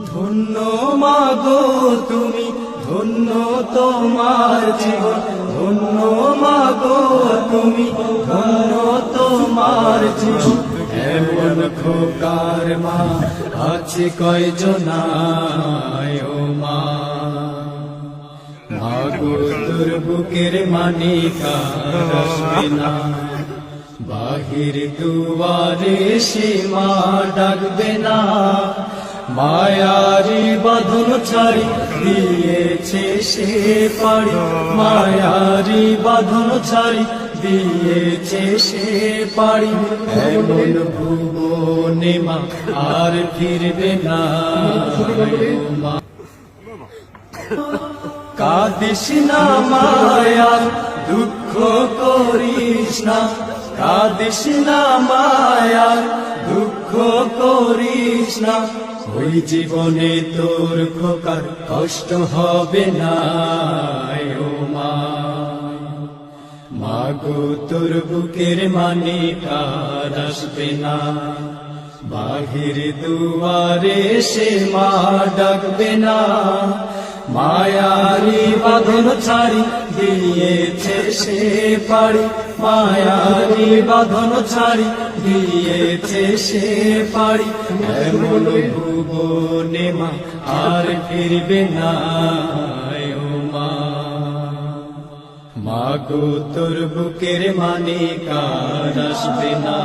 ধন্য মাগো তুমি, ধন্য তোমার জীবন, ধন্য মাগো তুমি, ধন্য তোমার জীবন। এমন খোকার মা আছে কয়জনায় ও মা, মাগো তোর বুকের মানিকা আসবে না, বাহির দুয়ারে সে মা ডাকবে না। মায়ারি বাঁধন ছাড়ি দিয়েছে সে পাড়ি, মায়ারি বাঁধন ছাড়ি দিয়েছে সে পাড়ি। এমন ভুবনে মা আর ফিরবে না মা। কাঁদিস না মায়ার দুঃখ করিস না, কাঁদিস না মায়ার দুঃখ করিস না। ওই জীবনে তোর খোকার কষ্ট হবে না ও মা, মাগো তোর বুকের মানিকা আসবে না, বাহির দুয়ারে সে মা ডাকবে না। মায়ারি বাঁধন ছাড়ি দিয়েছে সে পাড়ি, মায়ারি বাঁধন ছাড়ি দিয়েছে সে পাড়ি। এমন ভুবনে মা আর ফিরবে না ও মা, মাগো তোর বুকের মানিকা আসবে না,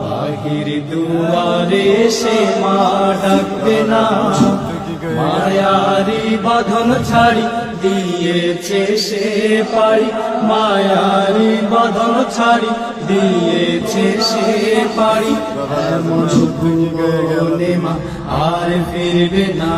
বাহির দুয়ারে সে মা ডাকবে না। মায়ারি বাঁধন ছাড়ি দিয়েছে সে পাড়ি, মায়ারি বাঁধন ছাড়ি দিয়েছে সে পাড়ি। এমন ভুবনে মা আর ফিরবে না।